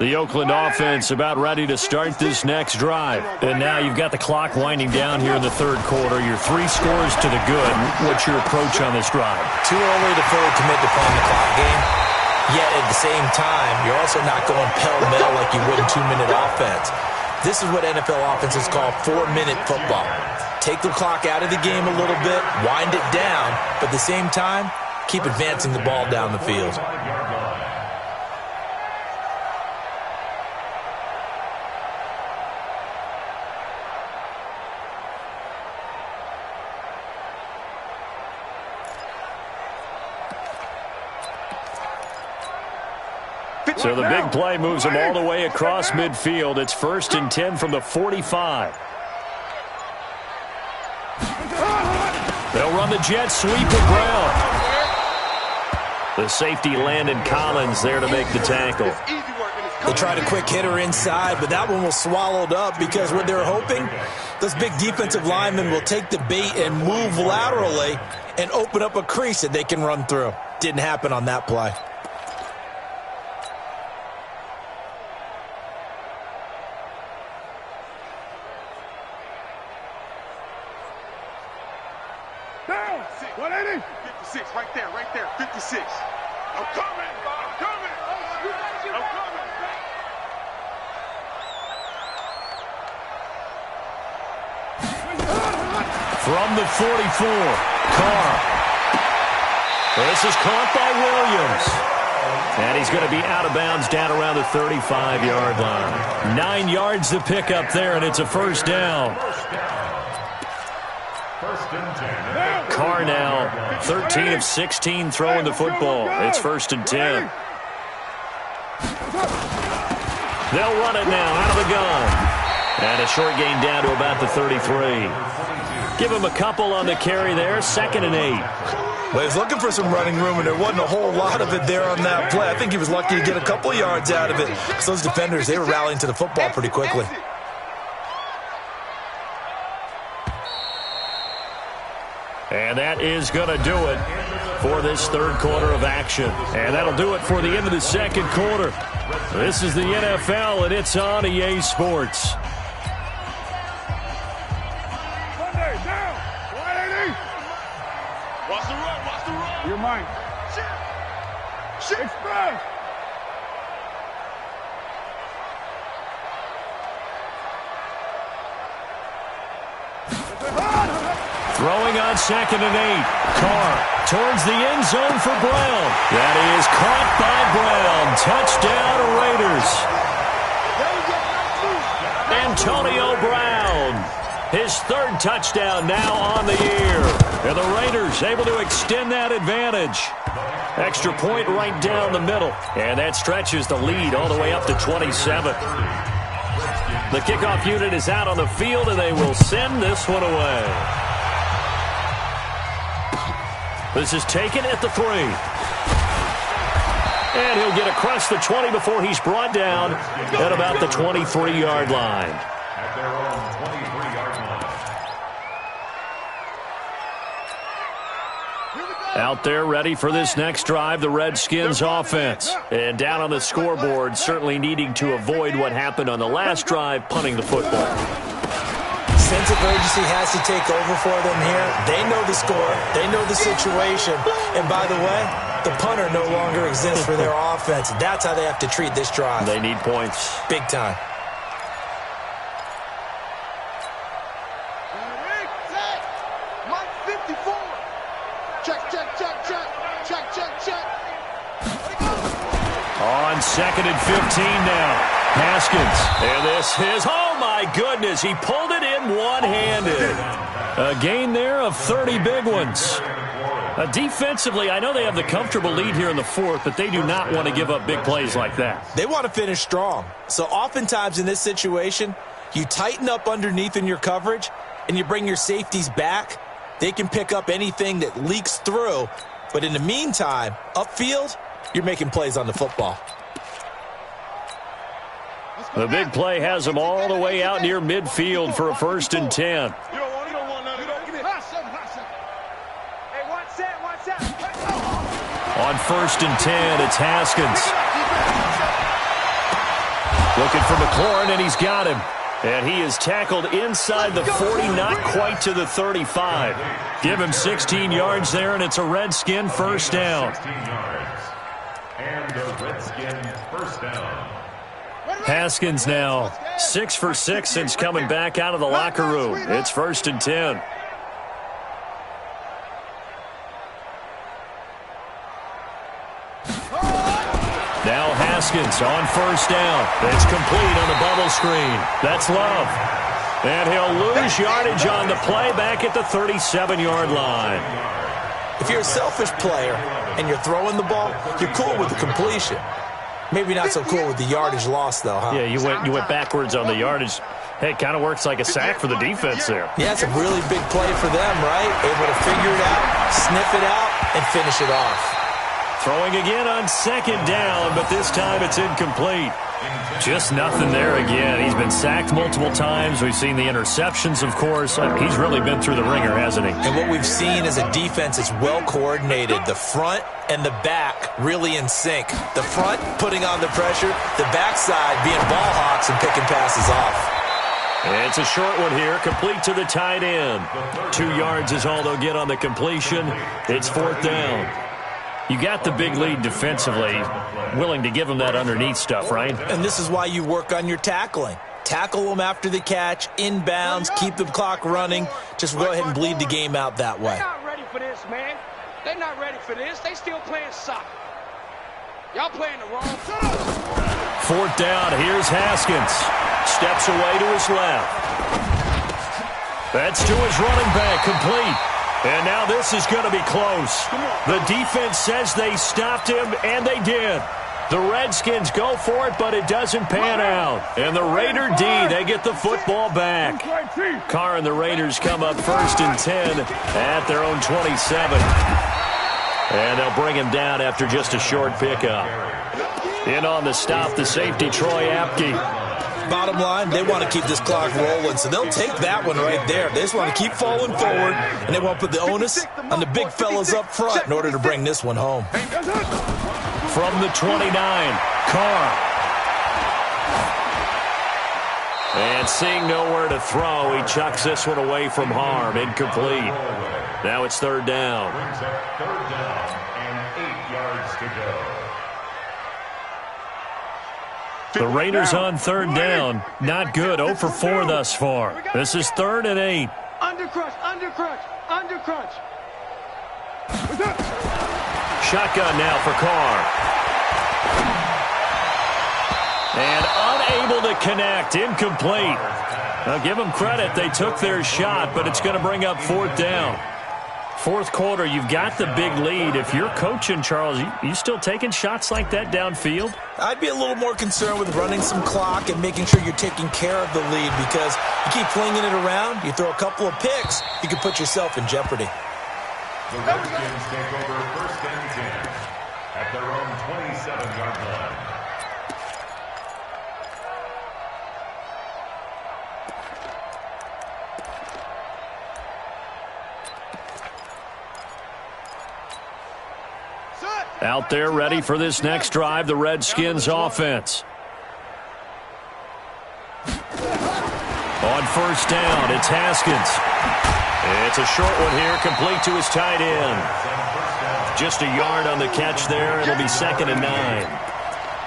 The Oakland offense about ready to start this next drive. And now you've got the clock winding down here in the third quarter. You're 3 scores to the good. What's your approach on this drive? Too early to fully commit to playing the clock game. Yet at the same time, you're also not going pell-mell like you would in 2-minute offense. This is what NFL offenses call 4-minute football. Take the clock out of the game a little bit, wind it down, but at the same time, keep advancing the ball down the field. So the big play moves them all the way across midfield. It's 1st and 10 from the 45. They'll run the jet sweep at Brown. The safety Landon Collins there to make the tackle. They tried a quick hitter inside, but that one was swallowed up because what they're hoping, those big defensive linemen will take the bait and move laterally and open up a crease that they can run through. Didn't happen on that play. Down. 180. 56, right there, 56. I'm coming. From the 44, Carr. This is caught by Williams. And he's going to be out of bounds down around the 35-yard line. 9 yards to pick up there, and it's a first down. Carr now 13 of 16 throwing the football. It's 1st and 10. They'll run it now out of the gun. And a short gain down to about the 33. Give him a couple on the carry there. 2nd and 8. Well, he was looking for some running room, and there wasn't a whole lot of it there on that play. I think he was lucky to get a couple yards out of it because those defenders, they were rallying to the football pretty quickly. And that is going to do it for this third quarter of action. And that'll do it for the end of the second quarter. This is the NFL, and it's on EA Sports. You're mine. Express. Throwing on 2nd and 8. Carr towards the end zone for Brown. That is caught by Brown. Touchdown Raiders. Antonio Brown. His 3rd touchdown now on the year. And the Raiders able to extend that advantage. Extra point right down the middle. And that stretches the lead all the way up to 27. The kickoff unit is out on the field, and they will send this one away. This is taken at the 3. And he'll get across the 20 before he's brought down at about the 23-yard line. Out there ready for this next drive, the Redskins offense. And down on the scoreboard, certainly needing to avoid what happened on the last drive, punting the football. Sense of urgency has to take over for them here. They know the score. They know the situation. And by the way, the punter no longer exists for their offense. That's how they have to treat this drive. They need points. Big time. On 2nd and 15 now. Haskins. And this is, oh my goodness, he pulled it in one-handed. A gain there of 30 big ones. Defensively, I know they have the comfortable lead here in the 4th, but they do not want to give up big plays like that. They want to finish strong. So oftentimes in this situation, you tighten up underneath in your coverage, and you bring your safeties back. They can pick up anything that leaks through. But in the meantime, upfield, you're making plays on the football. The big play has them all the way out near midfield for a 1st and 10. On 1st and 10, it's Haskins. Looking for McLaurin, and he's got him. And he is tackled inside the 40, not quite to the 35. Give him 16 yards there, and it's a Redskin first down. 16 yards. And a Redskin first down. Haskins now 6 for 6 since coming back out of the locker room. It's 1st and 10. Now Haskins on first down. It's complete on the bubble screen. That's Love. And he'll lose yardage on the play back at the 37-yard line. If you're a selfish player and you're throwing the ball, you're cool with the completion. Maybe not so cool with the yardage loss, though, huh? Yeah, you went backwards on the yardage. Hey, it kind of works like a sack for the defense there. Yeah, it's a really big play for them, right? Able to figure it out, sniff it out, and finish it off. Throwing again on 2nd down, but this time it's incomplete. Just nothing there again. He's been sacked multiple times. We've seen the interceptions, of course. He's really been through the ringer, hasn't he? And what we've seen is a defense that's well coordinated. The front and the back really in sync. The front putting on the pressure, the backside being ball hawks and picking passes off. It's a short one here, complete to the tight end. 2 yards is all they'll get on the completion. It's 4th down. You got the big lead defensively, willing to give them that underneath stuff, right? And this is why you work on your tackling. Tackle them after the catch, inbounds, keep the clock running. Just go ahead and bleed the game out that way. They're not ready for this, man. They're not ready for this. They still playing soccer. Y'all playing the wrong. 4th down, here's Haskins. Steps away to his left. That's to his running back, complete. And now this is going to be close. The defense says they stopped him, and they did. The Redskins go for it, but it doesn't pan out. And the Raider D, they get the football back. Carr and the Raiders come up 1st and 10 at their own 27. And they'll bring him down after just a short pickup. In on the stop, the safety, Troy Apke. Bottom line, they want to keep this clock rolling, so they'll take that one right there. They just want to keep falling forward, and they want to put the onus on the big fellas up front in order to bring this one home. From the 29, Carr. And seeing nowhere to throw, he chucks this one away from harm. Incomplete. Now it's 3rd down. 3rd down and 8 yards to go. The Raiders on 3rd down. Not good. 0 for 4 thus far. This is 3rd and 8. Undercrunch, undercrunch, undercrunch. Shotgun now for Carr. And unable to connect. Incomplete. Now give them credit. They took their shot, but it's going to bring up 4th down. 4th quarter, you've got the big lead. If you're coaching, Charles, you still taking shots like that downfield? I'd be a little more concerned with running some clock and making sure you're taking care of the lead, because you keep flinging it around, you throw a couple of picks, you can put yourself in jeopardy. The Redskins take over 1st and 10 at their own 27-yard line. Out there ready for this next drive, the Redskins offense. On 1st down, it's Haskins. It's a short one here, complete to his tight end. Just a yard on the catch there. It'll be 2nd and 9.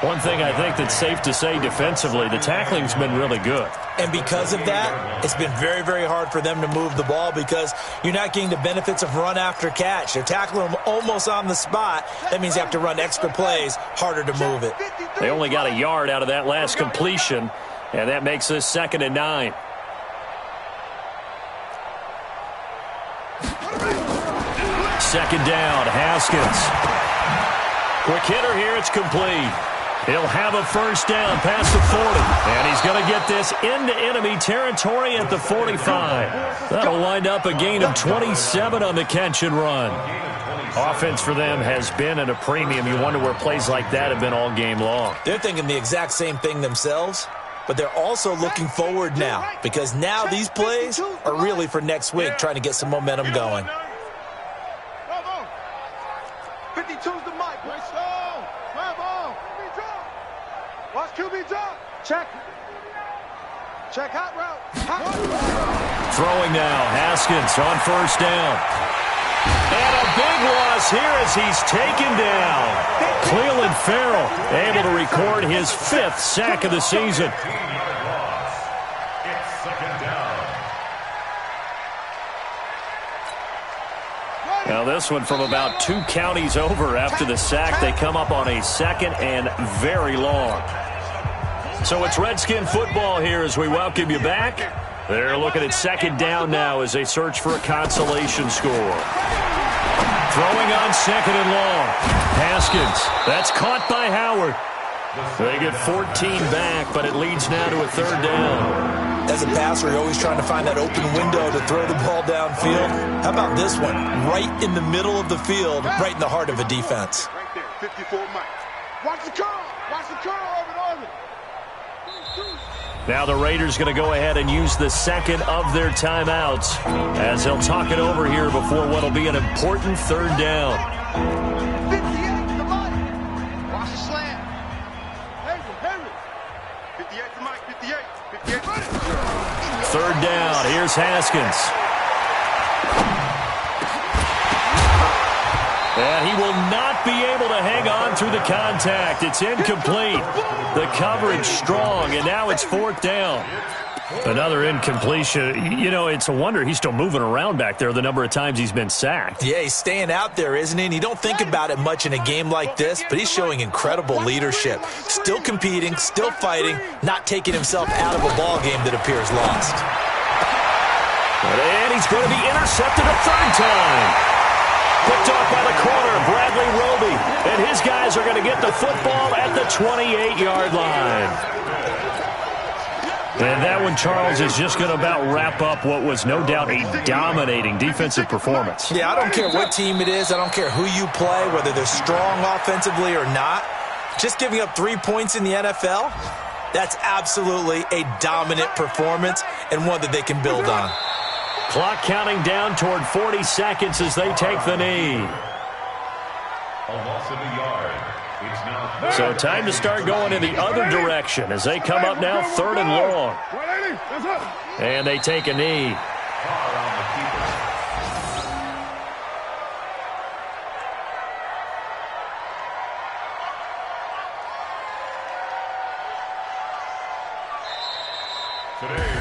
One thing I think that's safe to say defensively, the tackling's been really good. And because of that, it's been very, very hard for them to move the ball, because you're not getting the benefits of run after catch. They're tackling them almost on the spot. That means you have to run extra plays, harder to move it. They only got a yard out of that last completion, and that makes this 2nd and 9. Second down, Haskins. Quick hitter here, it's complete. He'll have a 1st down past the 40. And he's going to get this into enemy territory at the 45. That'll wind up a gain of 27 on the catch and run. Offense for them has been at a premium. You wonder where plays like that have been all game long. They're thinking the exact same thing themselves, but they're also looking forward now, because now these plays are really for next week, trying to get some momentum going. 52's the mic. Watch QB drop. Check. Check hot route. Throwing now, Haskins on first down. And a big loss here as he's taken down. Cleveland Farrell able to record his 5th sack of the season. It's second down. Now this one from about 2 counties over after the sack. They come up on a 2nd and very long. So it's Redskin football here as we welcome you back. They're looking at 2nd down now as they search for a consolation score. Throwing on 2nd and long. Haskins. That's caught by Howard. They get 14 back, but it leads now to a 3rd down. As a passer, you're always trying to find that open window to throw the ball downfield. How about this one? Right in the middle of the field, right in the heart of a defense. Right there, 54 Mike. Watch the curl. Watch the curl over. Now the Raiders going to go ahead and use the 2nd of their timeouts as they'll talk it over here before what will be an important 3rd down. 58 to Mike. Watch the slant. Henry. 58 to Mike. 58. 58. 3rd down. Here's Haskins. And he will not be able to hang on through the contact. It's incomplete. The coverage strong, and now it's 4th down. Another incompletion. You know, it's a wonder he's still moving around back there the number of times he's been sacked. Yeah, he's staying out there, isn't he? And you don't think about it much in a game like this, but he's showing incredible leadership. Still competing, still fighting, not taking himself out of a ball game that appears lost. And he's going to be intercepted a 3rd time. Picked off by the corner, Bradley Roby. And his guys are going to get the football at the 28-yard line. And that one, Charles, is just going to about wrap up what was no doubt a dominating defensive performance. Yeah, I don't care what team it is. I don't care who you play, whether they're strong offensively or not. Just giving up 3 points in the NFL, that's absolutely a dominant performance and one that they can build on. Clock counting down toward 40 seconds as they take the knee. A loss of a yard. It's now So time to start going in the other direction as they come up now 3rd and long. And they take a knee. far on the keeper.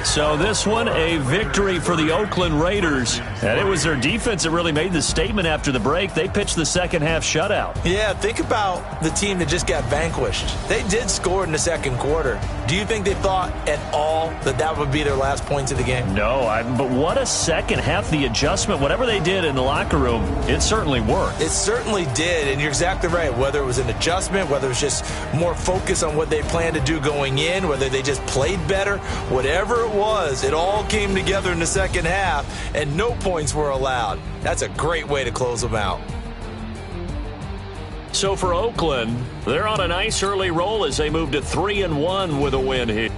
So this one, a victory for the Oakland Raiders. And it was their defense that really made the statement after the break. They pitched the second half shutout. Yeah, think about the team that just got vanquished. They did score in the second quarter. Do you think they thought at all that that would be their last points of the game? No, but what a second half. The adjustment, whatever they did in the locker room, it certainly worked. It certainly did, and you're exactly right. Whether it was an adjustment, whether it was just more focus on what they planned to do going in, whether they just played better, whatever it was, it all came together in the second half, and no points were allowed. That's a great way to close them out. So for Oakland, they're on a nice early roll as they move to 3-1 with a win here.